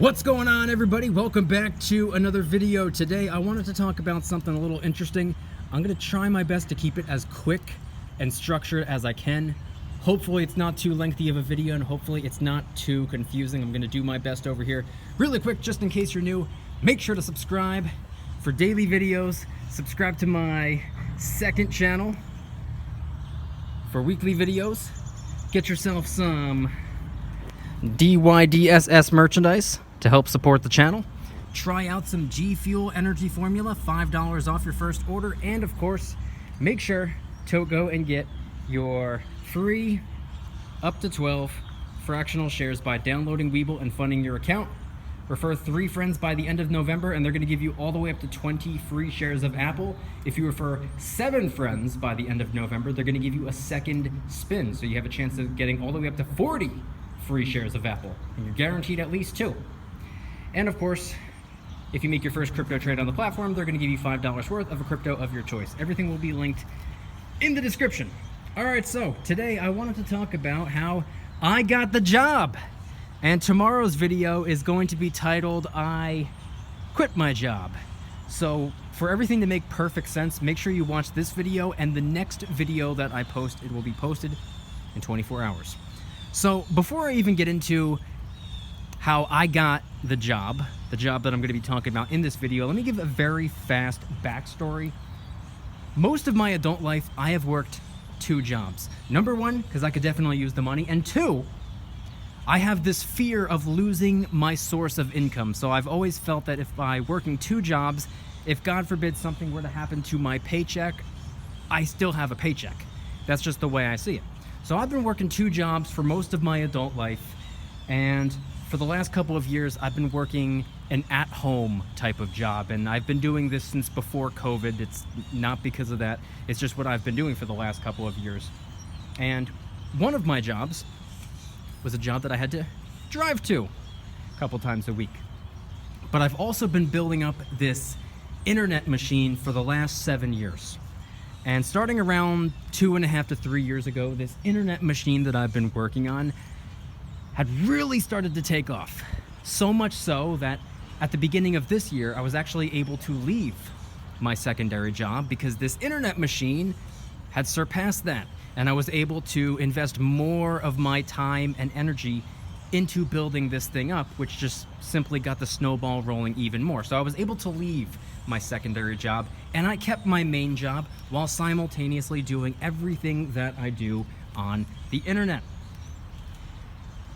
What's going on, everybody? Welcome back to another video. Today I wanted to talk about something a little interesting. I'm going to try my best to keep it as quick and structured as I can. Hopefully it's not too lengthy of a video and hopefully it's not too confusing. I'm going to do my best over here. Really quick, just in case you're new, make sure to subscribe for daily videos. Subscribe to my second channel for weekly videos. Get yourself some DYDSS merchandise to help support the channel. Try out some G Fuel energy formula, $5 off your first order. And of course, make sure to go and get your free up to 12 fractional shares by downloading Webull and funding your account. Refer 3 friends by the end of November and they're going to give you all the way up to 20 free shares of Apple. If you refer 7 friends by the end of November, they're going to give you a second spin. So you have a chance of getting all the way up to 40 free shares of Apple. And you're guaranteed at least 2. And of course, if you make your first crypto trade on the platform, they're going to give you $5 worth of a crypto of your choice. Everything will be linked in the description. All right, so today I wanted to talk about how I got the job. And tomorrow's video is going to be titled, I Quit My Job. So for everything to make perfect sense, make sure you watch this video and the next video that I post. It will be posted in 24 hours. So before I even get into how I got the job that I'm going to be talking about in this video, let me give a very fast backstory. Most of my adult life, I have worked 2 jobs. Number 1, because I could definitely use the money, and 2, I have this fear of losing my source of income. So I've always felt that if by working 2 jobs, if God forbid something were to happen to my paycheck, I still have a paycheck. That's just the way I see it. So I've been working 2 jobs for most of my adult life, and for the last couple of years, I've been working an at-home type of job, and I've been doing this since before COVID. It's not because of that. It's just what I've been doing for the last couple of years. And one of my jobs was a job that I had to drive to a couple times a week. But I've also been building up this internet machine for the last 7 years. And starting around 2.5 to 3 years ago, this internet machine that I've been working on had really started to take off. So much so that at the beginning of this year, I was actually able to leave my secondary job because this internet machine had surpassed that. And I was able to invest more of my time and energy into building this thing up, which just simply got the snowball rolling even more. So I was able to leave my secondary job and I kept my main job while simultaneously doing everything that I do on the internet.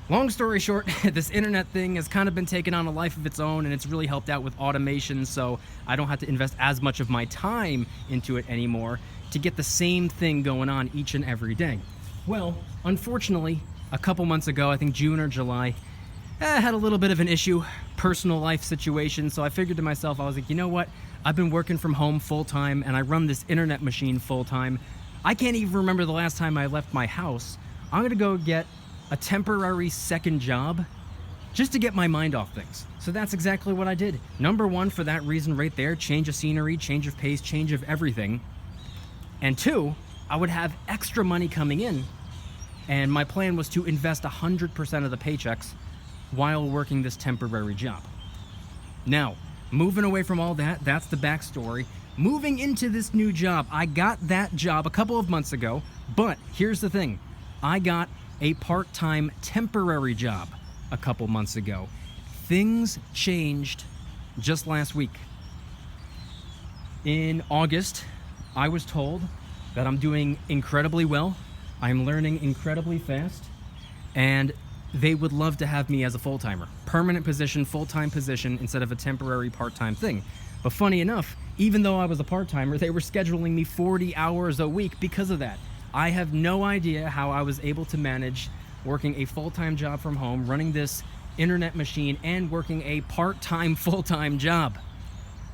Long story short, this internet thing has kind of been taking on a life of its own, and it's really helped out with automation, so I don't have to invest as much of my time into it anymore to get the same thing going on each and every day. Well, unfortunately, a couple months ago, I think June or July, I had a little bit of an issue, personal life situation, so I figured to myself, I was like, you know what? I've been working from home full-time, and I run this internet machine full-time. I can't even remember the last time I left my house. I'm gonna go get a temporary second job just to get my mind off things. So that's exactly what I did. Number 1, for that reason right there, change of scenery, change of pace, change of everything. And 2, I would have extra money coming in, and my plan was to invest 100% of the paychecks while working this temporary job. Now, moving away from all that, that's the backstory. Moving into this new job, I got that job a couple of months ago, but here's the thing. I got a part-time temporary job a couple months ago. Things changed just last week. In August, I was told that I'm doing incredibly well, I'm learning incredibly fast, and they would love to have me as a full-timer. Permanent position, full-time position, instead of a temporary part-time thing. But funny enough, even though I was a part-timer, they were scheduling me 40 hours a week because of that. I have no idea how I was able to manage working a full-time job from home, running this internet machine, and working a part-time, full-time job.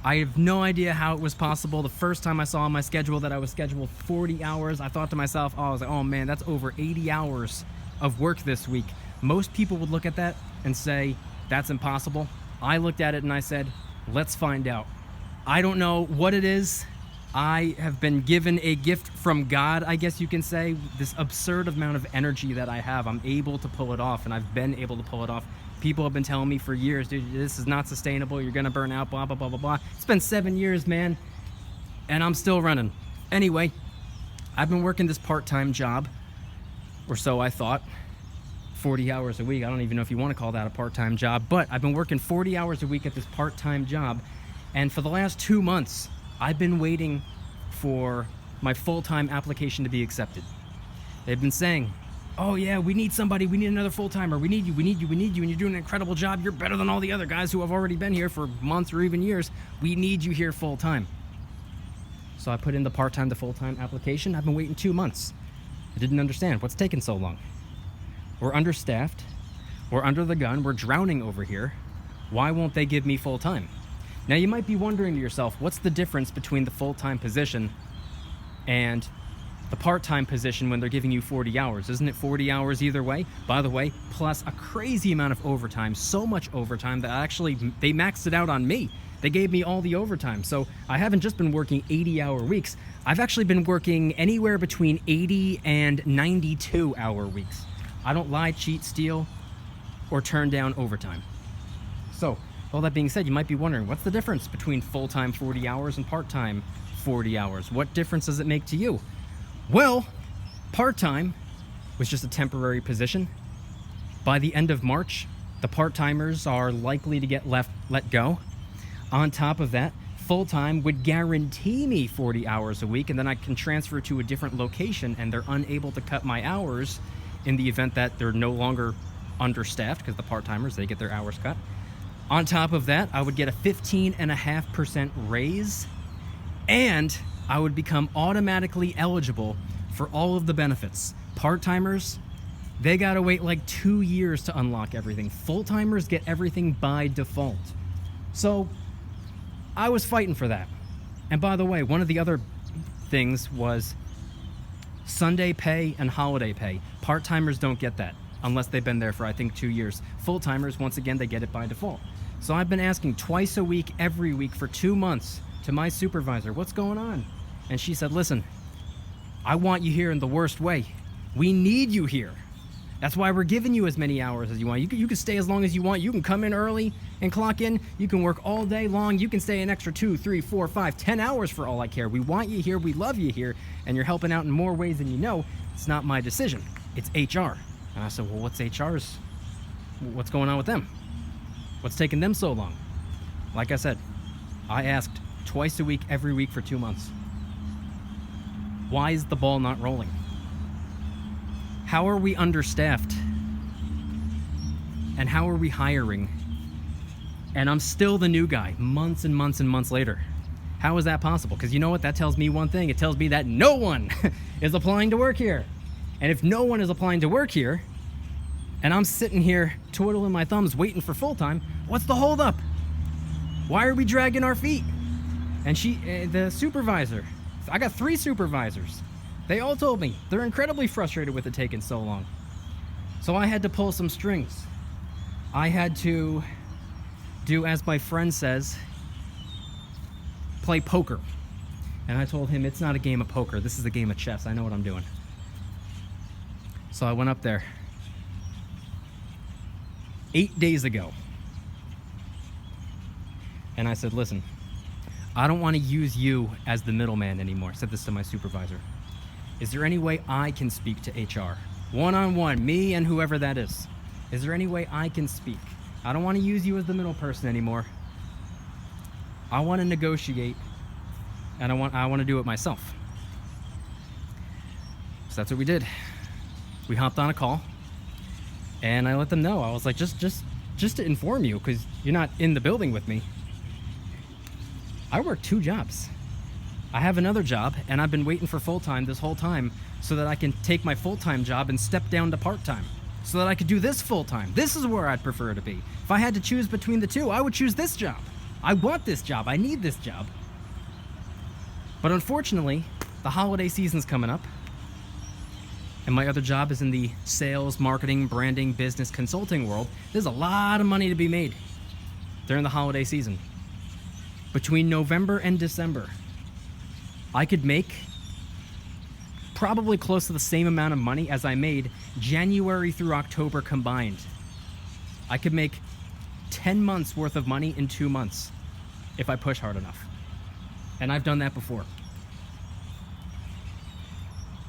I have no idea how it was possible. The first time I saw on my schedule that I was scheduled 40 hours, I thought to myself, I was like, oh man, that's over 80 hours of work this week. Most people would look at that and say, that's impossible. I looked at it and I said, let's find out. I don't know what it is. I have been given a gift from God, I guess you can say. This absurd amount of energy that I have, I'm able to pull it off, and I've been able to pull it off People have been telling me for years, dude, this is not sustainable. You're going to burn out, blah, blah, blah, blah, blah. It's been 7 years, man, and I'm still running. Anyway, I've been working this part-time job, or so I thought, 40 hours a week. I don't even know if you want to call that a part-time job, but I've been working 40 hours a week at this part-time job, and for the last 2 months, I've been waiting for my full-time application to be accepted. They've been saying, oh yeah, we need somebody, we need another full-timer, we need you, and you're doing an incredible job, you're better than all the other guys who have already been here for months or even years, we need you here full-time. So I put in the part-time to full-time application. I've been waiting 2 months. I didn't understand what's taking so long. We're understaffed, we're under the gun, we're drowning over here. Why won't they give me full-time? Now you might be wondering to yourself, what's the difference between the full-time position and the part-time position when they're giving you 40 hours? Isn't it 40 hours either way? By the way, plus a crazy amount of overtime, so much overtime that actually they maxed it out on me. They gave me all the overtime. So I haven't just been working 80-hour weeks. I've actually been working anywhere between 80 and 92-hour weeks. I don't lie, cheat, steal, or turn down overtime. So, all that being said, you might be wondering, what's the difference between full-time 40 hours and part-time 40 hours? What difference does it make to you? Well, part-time was just a temporary position. By the end of March, the part-timers are likely to get let go. On top of that, full-time would guarantee me 40 hours a week, and then I can transfer to a different location, and they're unable to cut my hours in the event that they're no longer understaffed, because the part-timers, they get their hours cut. On top of that, I would get a 15.5% raise, and I would become automatically eligible for all of the benefits. Part-timers, they gotta wait like 2 years to unlock everything. Full-timers get everything by default. So I was fighting for that. And by the way, one of the other things was Sunday pay and holiday pay. Part-timers don't get that unless they've been there for, I think, 2 years. Full-timers, once again, they get it by default. So I've been asking twice a week, every week for 2 months to my supervisor, what's going on? And she said, listen, I want you here in the worst way. We need you here. That's why we're giving you as many hours as you want. You can stay as long as you want. You can come in early and clock in. You can work all day long. You can stay an extra 2, 3, 4, 5, 10 hours for all I care. We want you here. We love you here. And you're helping out in more ways than you know. It's not my decision. It's HR. And I said, well, what's HR's? What's going on with them? What's taking them so long? Like I said, I asked twice a week, every week for 2 months. Why is the ball not rolling? How are we understaffed? And how are we hiring? And I'm still the new guy, months and months and months later. How is that possible? Because you know what? That tells me one thing. It tells me that no one is applying to work here. And if no one is applying to work here, and I'm sitting here twiddling my thumbs waiting for full-time, what's the holdup? Why are we dragging our feet? And the supervisor, I got 3 supervisors. They all told me they're incredibly frustrated with it taking so long. So I had to pull some strings. I had to do, as my friend says, play poker. And I told him, it's not a game of poker. This is a game of chess. I know what I'm doing. So I went up there 8 days ago. And I said, listen, I don't want to use you as the middleman anymore. I said this to my supervisor. Is there any way I can speak to HR? One-on-one, me and whoever that is. Is there any way I can speak? I don't want to use you as the middle person anymore. I want to negotiate, and I want to do it myself. So that's what we did. We hopped on a call, and I let them know. I was like, just to inform you, because you're not in the building with me. I work 2 jobs. I have another job, and I've been waiting for full-time this whole time so that I can take my full-time job and step down to part-time so that I could do this full-time. This is where I'd prefer to be. If I had to choose between the 2, I would choose this job. I want this job. I need this job. But unfortunately, the holiday season's coming up, and my other job is in the sales, marketing, branding, business, consulting world. There's a lot of money to be made during the holiday season. Between November and December, I could make probably close to the same amount of money as I made January through October combined. I could make 10 months worth of money in 2 months if I push hard enough. And I've done that before.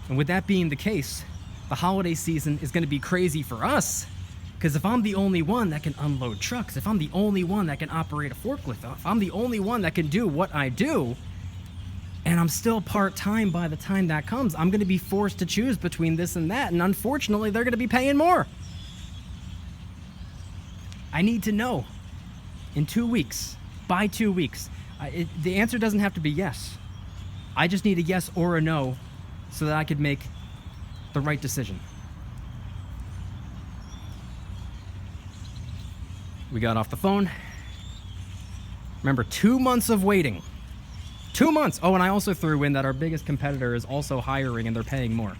And with that being the case, the holiday season is going to be crazy for us. Because if I'm the only one that can unload trucks, if I'm the only one that can operate a forklift, if I'm the only one that can do what I do, and I'm still part-time by the time that comes, I'm going to be forced to choose between this and that. And unfortunately, they're going to be paying more. I need to know in 2 weeks, by 2 weeks. The answer doesn't have to be yes. I just need a yes or a no so that I could make the right decision. We got off the phone. Remember, 2 months of waiting. 2 months. Oh, and I also threw in that our biggest competitor is also hiring and they're paying more.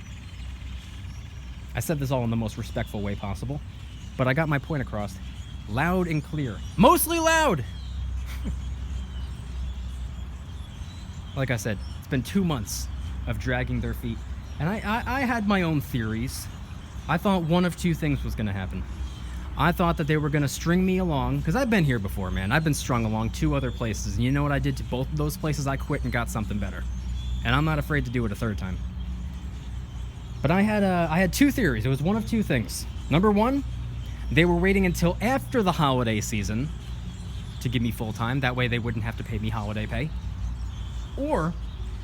I said this all in the most respectful way possible, but I got my point across loud and clear. Mostly loud! Like I said, it's been 2 months of dragging their feet. And I had my own theories. I thought one of two things was going to happen. I thought that they were going to string me along, because I've been here before, man. I've been strung along 2 other places, and you know what I did to both of those places? I quit and got something better. And I'm not afraid to do it a 3rd time. But I had 2 theories. It was one of 2 things. Number 1, they were waiting until after the holiday season to give me full-time. That way they wouldn't have to pay me holiday pay. Or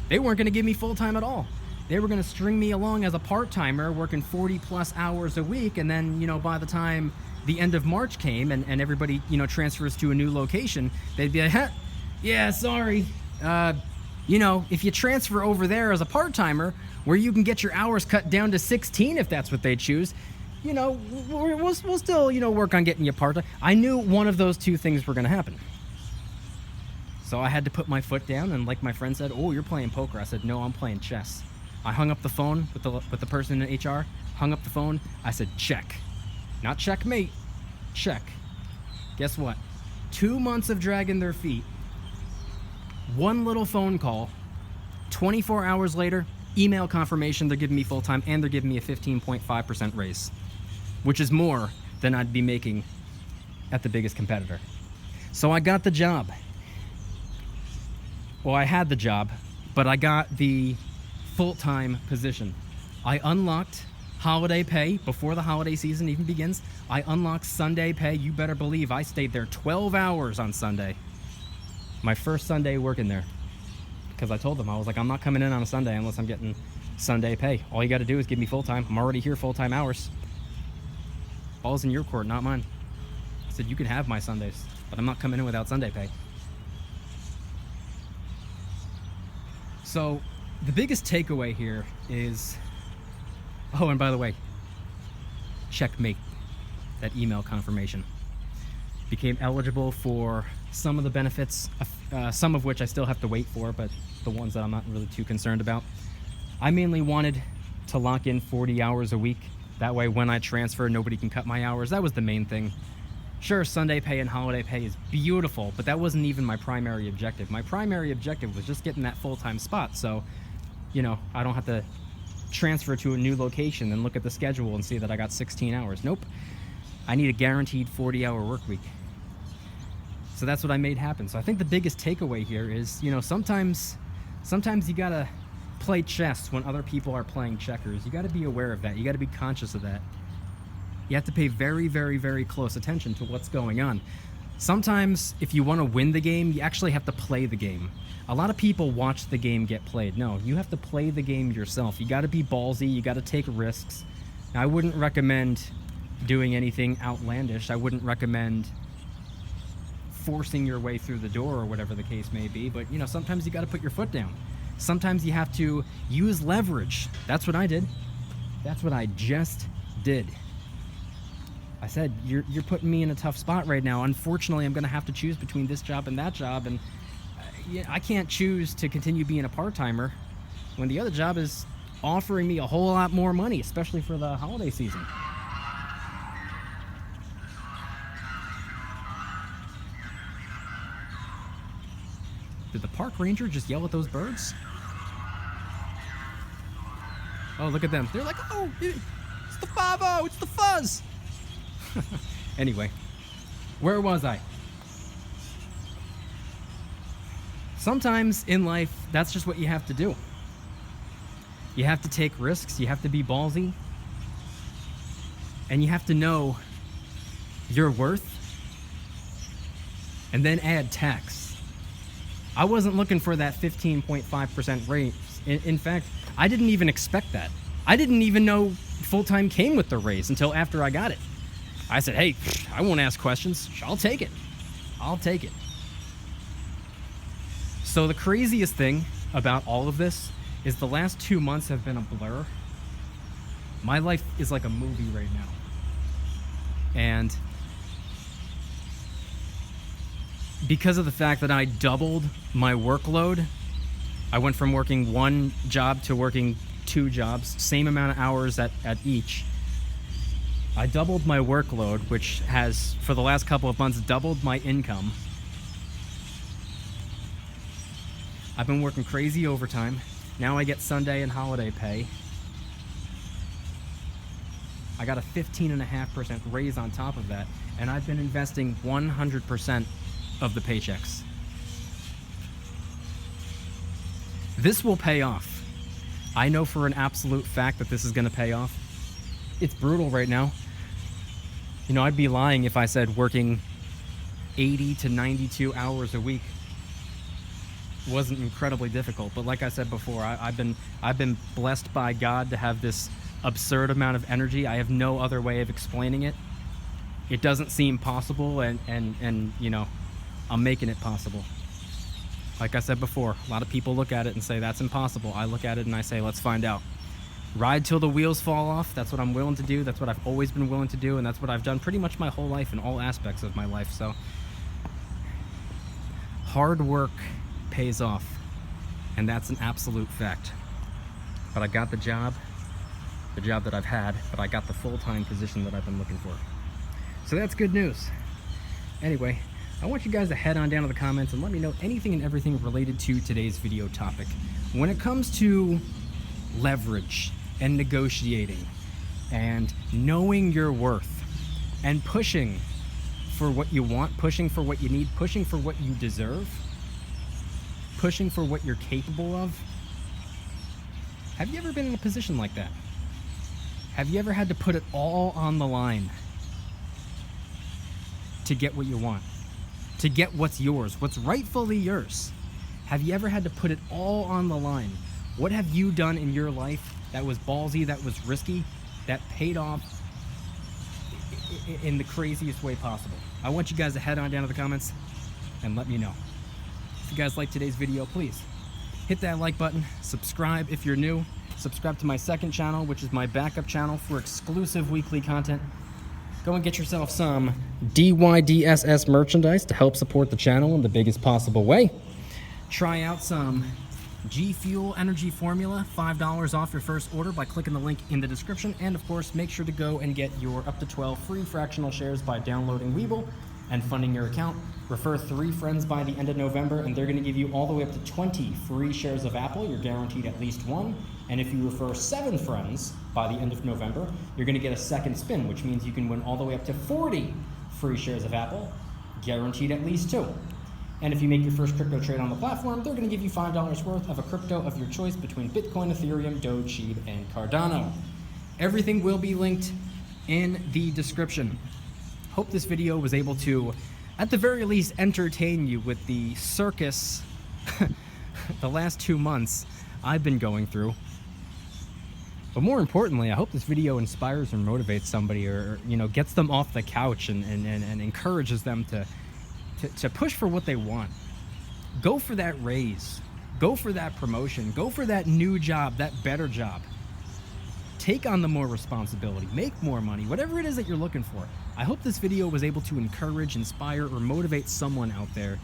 they weren't going to give me full-time at all. They were going to string me along as a part-timer, working 40-plus hours a week, and then, by the time the end of March came and everybody, transfers to a new location, they'd be like, yeah, sorry. If you transfer over there as a part-timer, where you can get your hours cut down to 16 if that's what they choose, we'll still, work on getting you part-time. I knew one of those 2 things were going to happen. So I had to put my foot down, and like my friend said, oh, you're playing poker. I said, no, I'm playing chess. I hung up the phone with the person in HR, hung up the phone. I said, check. Not checkmate, check. Guess what? 2 months of dragging their feet, 1 little phone call, 24 hours later, email confirmation they're giving me full-time, and they're giving me a 15.5% raise, which is more than I'd be making at the biggest competitor. So I got the job. Well, I had the job, but I got the full-time position. I unlocked holiday pay before the holiday season even begins. I unlocked Sunday pay. You better believe I stayed there 12 hours on Sunday. My first Sunday working there. Because I told them, I was like, I'm not coming in on a Sunday unless I'm getting Sunday pay. All you got to do is give me full-time. I'm already here full-time hours. Ball's in your court, not mine. I said, you can have my Sundays, but I'm not coming in without Sunday pay. So the biggest takeaway here is, oh, and by the way, checkmate, that email confirmation. Became eligible for some of the benefits, some of which I still have to wait for, but the ones that I'm not really too concerned about. I mainly wanted to lock in 40 hours a week. That way when I transfer, nobody can cut my hours. That was the main thing. Sure, Sunday pay and holiday pay is beautiful, but that wasn't even my primary objective. My primary objective was just getting that full-time spot, so, I don't have to transfer to a new location and look at the schedule and see that I got 16 hours. Nope. I need a guaranteed 40-hour work week. So that's what I made happen. So I think the biggest takeaway here is, sometimes you gotta play chess when other people are playing checkers. You gotta be aware of that. You gotta be conscious of that. You have to pay very, very, very close attention to what's going on. Sometimes, if you want to win the game, you actually have to play the game. A lot of people watch the game get played. No, you have to play the game yourself. You got to be ballsy. You got to take risks. Now, I wouldn't recommend doing anything outlandish. I wouldn't recommend forcing your way through the door or whatever the case may be. But, sometimes you got to put your foot down. Sometimes you have to use leverage. That's what I did. That's what I just did. I said, you're putting me in a tough spot right now. Unfortunately, I'm going to have to choose between this job and that job, and I can't choose to continue being a part-timer when the other job is offering me a whole lot more money, especially for the holiday season. Did the park ranger just yell at those birds? Oh, look at them. They're like, oh, it's the 5-0, it's the fuzz. Anyway, Where was I? Sometimes in life, that's just what you have to do. You have to take risks, you have to be ballsy, and you have to know your worth, and then add tax. I wasn't looking for that 15.5% raise. In fact, I didn't even expect that. I didn't even know full-time came with the raise until after I got it. I said, hey, I won't ask questions. I'll take it. I'll take it. So the craziest thing about all of this is the last 2 months have been a blur. My life is like a movie right now. And because of the fact that I doubled my workload, I went from working 1 job to working 2 jobs, same amount of hours at each. I doubled my workload, which has, for the last couple of months, doubled my income. I've been working crazy overtime. Now I get Sunday and holiday pay. I got a 15.5% raise on top of that, and I've been investing 100% of the paychecks. This will pay off. I know for an absolute fact that this is going to pay off. It's brutal right now. You know, I'd be lying if I said working 80 to 92 hours a week wasn't incredibly difficult. But like I said before, I've been blessed by God to have this absurd amount of energy. I have no other way of explaining it. It doesn't seem possible, and you know, I'm making it possible. Like I said before, a lot of people look at it and say that's impossible. I look at it and I say, let's find out. Ride till the wheels fall off. That's what I'm willing to do. That's what I've always been willing to do, and that's what I've done pretty much my whole life in all aspects of my life. So hard work pays off, and that's an absolute fact. But I got the job that I've had, but I got the full-time position that I've been looking for. So that's good news. Anyway, I want you guys to head on down to the comments and let me know anything and everything related to today's video topic. When it comes to leverage and negotiating and knowing your worth and pushing for what you want, pushing for what you need, pushing for what you deserve, pushing for what you're capable of. Have you ever been in a position like that? Have you ever had to put it all on the line to get what you want, to get what's yours, what's rightfully yours? Have you ever had to put it all on the line? What have you done in your life that was ballsy, that was risky, that paid off in the craziest way possible? I want you guys to head on down to the comments and let me know. If you guys like today's video, please hit that like button, subscribe if you're new, subscribe to my second channel, which is my backup channel for exclusive weekly content. Go and get yourself some DYDSS merchandise to help support the channel in the biggest possible way. Try out some G Fuel energy formula, $5 off your first order by clicking the link in the description. And of course, make sure to go and get your up to 12 free fractional shares by downloading Webull and funding your account. Refer 3 friends by the end of November, and they're going to give you all the way up to 20 free shares of Apple. You're guaranteed at least 1. And if you refer 7 friends by the end of November, you're going to get a second spin, which means you can win all the way up to 40 free shares of Apple, guaranteed at least 2. And if you make your first crypto trade on the platform, they're going to give you $5 worth of a crypto of your choice between Bitcoin, Ethereum, Doge, Sheeb, and Cardano. Everything will be linked in the description. Hope this video was able to, at the very least, entertain you with the circus the last 2 months I've been going through. But more importantly, I hope this video inspires or motivates somebody, or you know, gets them off the couch and encourages them to push for what they want. Go for that raise. Go for that promotion. Go for that new job, that better job. Take on the more responsibility. Make more money. Whatever it is that you're looking for. I hope this video was able to encourage, inspire, or motivate someone out there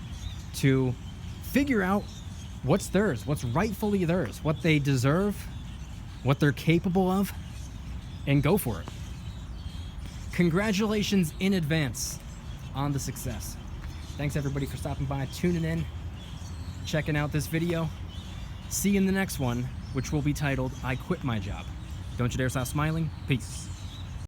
to figure out what's theirs, what's rightfully theirs, what they deserve, what they're capable of, and go for it. Congratulations in advance on the success. Thanks everybody for stopping by, tuning in, checking out this video. See you in the next one, which will be titled, I Quit My Job. Don't you dare stop smiling. Peace.